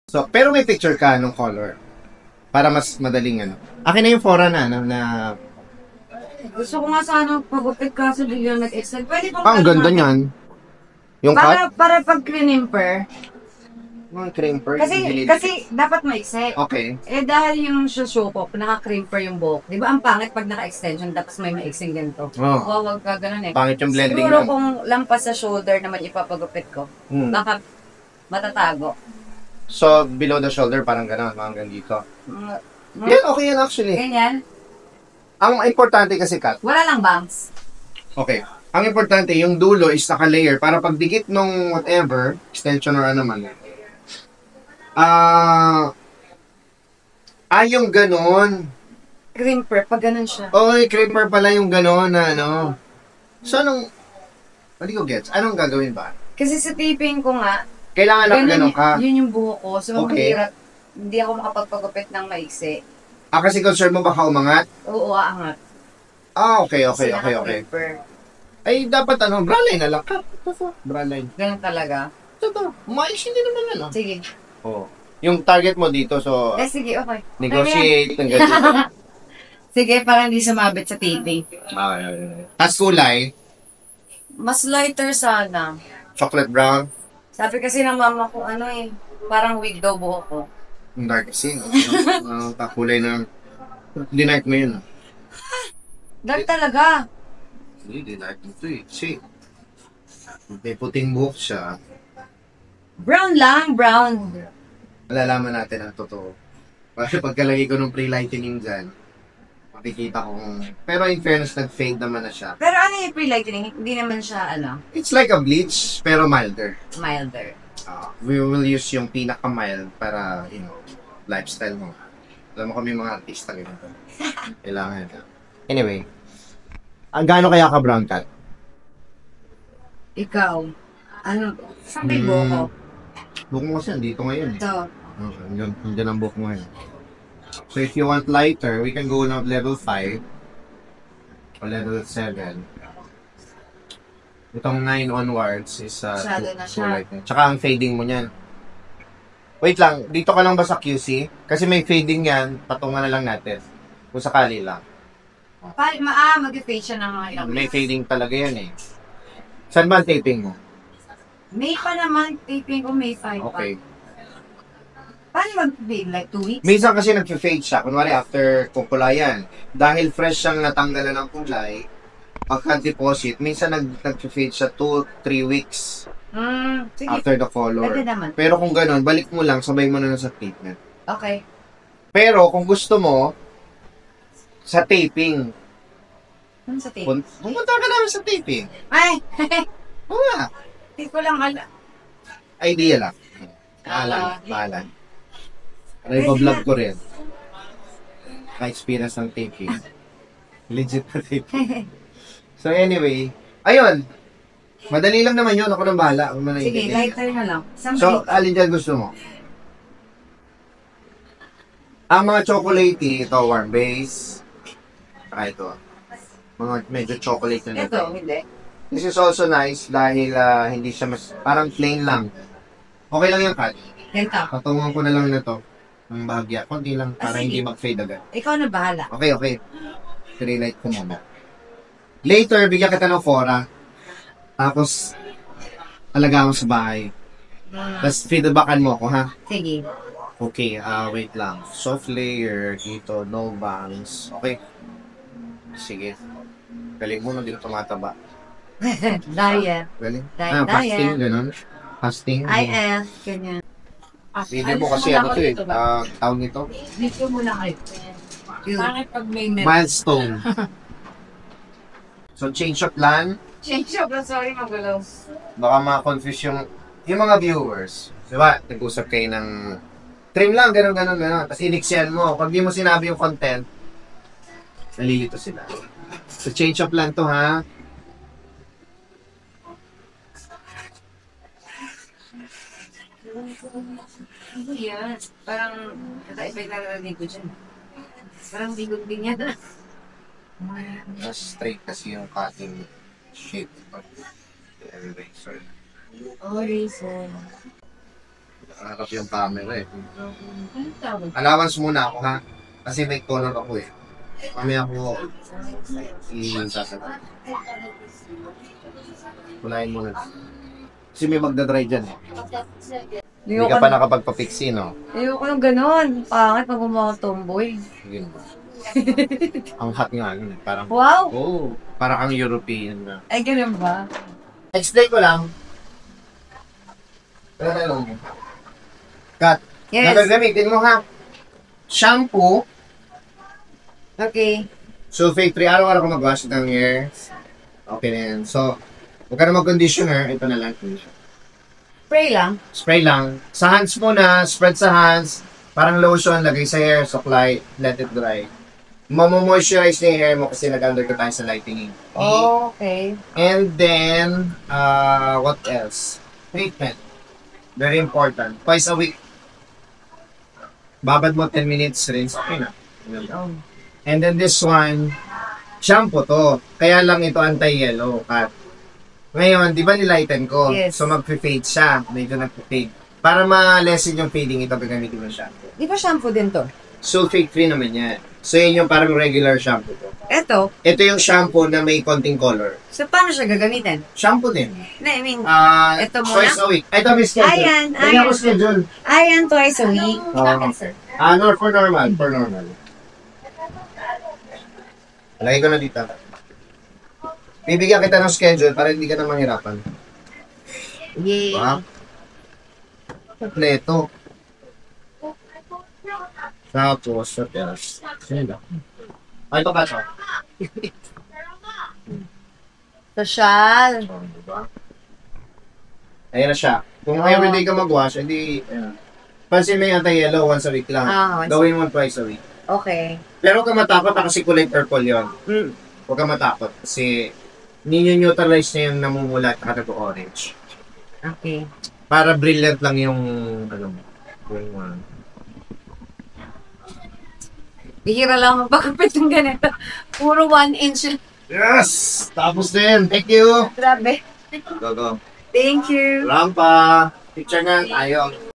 So, pero may picture ka nung color. Para mas madaling ano. Akin na yung fora na, Gusto ko nga sana pagupit kaso biglang nag-extend. Pwede bang ang ganda niyan. Yung cut? para pag crimper. Mga crimper. Kasi dapat maiksi. Okay. Eh dahil yung susukop, naka-crimper yung buhok. Di ba ang pangit pag naka-extension tapos may maiksing ganito? Oh. Wag ka ganun eh. Pangit yung blending Siguro lang. kung lampas sa shoulder naman ipapagupit ko, baka matatago. So, below the shoulder, parang gano'n, hanggang dito. Mm, Yan, okay yan actually. Ganyan. Ang importante kasi, Kat, Wala lang bangs. okay. Ang importante, yung dulo is naka-layer para pag dikit nung whatever, extension or ano man. Yung ganon. Crimper, pag ganun siya. Oy, creeper pala yung ganon na ano. So, hindi ko gets. Anong gagawin ba? Kasi sa taping ko nga, Kailangan lang ganon ka. yun yung buhok ko. So, Okay. mahirap. Hindi ako makapagpagupit ng maiksi. Kasi concern mo baka umangat? Oo, aangat. Okay. Kasi naka-crimper. Ay, dapat bralay na lang. Bralay. Ganun talaga. Ito, mais hindi naman ano. Sige. Oh. Yung target mo dito, so, Sige, okay. negotiate ng ganyan. Sige, para hindi sumabit sa taping. Tapos kulay, Mas lighter sana. chocolate brown. Sabi kasi ng mama ko, parang wig daw buhok ko. Ang dark kasi, no? Kulay na, dinark mo yun. Dark talaga. Hindi, dinark mo ito eh. Kasi, may puting buhok siya. Brown lang, brown. Malalaman natin ang totoo. Kasi pagkalagay ko ng pre-lightening dyan, makikita ko kung... Pero in fairness, nag-fade naman na siya. Pero ano yung pre-lightening? Hindi naman siya, It's like a bleach, pero milder. milder. We will use yung pinaka-mild para, lifestyle mo. Alam mo kami mga artista ganito. Kailangan. Anyway, ang gaano kaya ka brown cat? Ikaw, saan ba yung buhok ko? Buhok mo kasi dito ngayon eh. Ito. Okay, yun ang buhok mo ngayon. So if you want lighter, we can go na level 5 or level 7. Itong 9 onwards is Masyado na siya. light. Tsaka ang fading mo niyan. Wait lang, dito ka lang ba sa QC? Kasi may fading yan, patungan na lang natin. Kung sakali lang. Mag-fade siya ng mga ilang May fading talaga yan eh. Saan ba ang taping mo? May pa naman, taping ko May 5 pa. Okay. Paano mag-fade? Like 2 weeks? Minsan kasi nag-fade siya. Kunwari after kukulayan. Dahil fresh siyang natanggalan ng kulay, pagka-deposit, minsan nag-fade siya 2-3 weeks Sige. after the color. Pwede naman. Pero kung ganun, balik mo lang, sabay mo na sa treatment. Okay. Pero kung gusto mo, sa taping, Ano sa taping? pumunta ka namin sa taping. Ay! Oo nga. Hindi ko lang alam. Idea lang. Maalan. Ano yung vlog ko rin. Na-experience ng taping. Legit na taping. So anyway, ayun. Madali lang naman yun. Ako nang bahala. Sige, lighter na lang. So, alin dyan gusto mo? Ang mga chocolatey, ito, warm base. Saka ito. Mga medyo chocolate na Ito, hindi. This is also nice dahil hindi siya parang plain lang. Okay lang yung cut. Ganito. Patungan ko na lang na to. Ang bahagya. Konti lang para Sige. hindi mag-fade agad. Ikaw na bahala. Okay. Relight ko muna. Later, bigyan kita ng fora. Tapos, alagaan mo sa bahay. Tapos, feedbackan mo ako, ha? Sige. Okay, wait lang. Soft layer dito, no bangs. Okay. Sige. Galing mo, hindi na tumataba. Diet. Galing. Diet. Fasting, ganun. Fasting. IF. Ganyan. Video mo kasi ano to eh. Tawag nito. Video muna kayo. Bakit pag may Milestone. So, change of plan. Change up na, sorry magalaw. Baka ma-confuse yung mga viewers. Diba? Nag-usap kayo ng trim lang, gano'n. Tapos iniksyan mo. Pag di mo sinabi yung content, nalilito sila. So, change of plan to, ha? Ano yan? Parang, effect na narinig ko dyan. Parang bigod din yan. Mas straight kasi yung cutting shape. Anyway, sorry. Oh, reason. Harap yung camera eh. Ano tawag? Allowance muna ako ha. Kasi may color ako eh. Mamaya ako i-sasagot. Kunain muna. Kasi may magdadry dyan eh. Hindi ka pa nakapagpa-fixie, no? Ayoko ng ganon. Pangit pag mga tomboy. Yun. Ang hot nga yun eh. Parang, Wow! oh, parang ang European na. Ay, ganun ba? Explain ko lang. Kat, Yes. nagagamitin mo ha. Shampoo, Okay. sulfate free, araw-araw ko mag-wash ng hair. Okay na yan. So, huwag ka na mag-conditioner, ito na lang. Spray lang. Spray lang. Sa hands muna, spread sa hands. Parang lotion, lagay sa hair, supply, let it dry. Mamomoisturize na yung hair mo kasi nag-undergo tayo sa lightening. Okay. And then, what else? Treatment. Very important. Twice a week. Babad mo 10 minutes, rinse. Okay na. Oh. And then this one, shampoo to. Kaya lang ito anti-yellow. Kat. Ngayon, di ba nilighten ko? Yes. So mag-fade siya. Medyo nag-fade. Para ma-lessen yung fading ito, gagamitin mo shampoo. Di ba shampoo din to? Sulfate free naman yan. So yun yung parang regular shampoo to. Eto. Ito yung shampoo na may konting color. So, paano siya gagamitin? Shampoo din. No, I mean, ito muna? Twice a week. Ito may schedule. Ayan, Lagyan ayan. ko schedule. ayan, twice a week. For normal. For normal. Lagay ko na dito. Bibigyan kita ng schedule para hindi ka na mahirapan. Yay. Diba? Kompleto. Tapos, sa teras. Sino? Ay, ito ka siya. Social. Diba? Ayan na siya. Kung everyday ka mag-wash, edi, ayan. Pansin mo yung anti-yellow once a week lang. once a Gawin mo twice a week. Okay. Pero huwag ka matakot kasi kulay purple yun. Huwag ka matakot kasi ninyo-neutralize na yung namumula at nag-orange. Okay. Para brilliant lang yung, ano mo, yung, Bihira lang magpakapit ng ganito. Puro 1 inch. yes! Tapos din. Thank you! Grabe. Go, go. Thank you. Rampa. Picture nga tayo.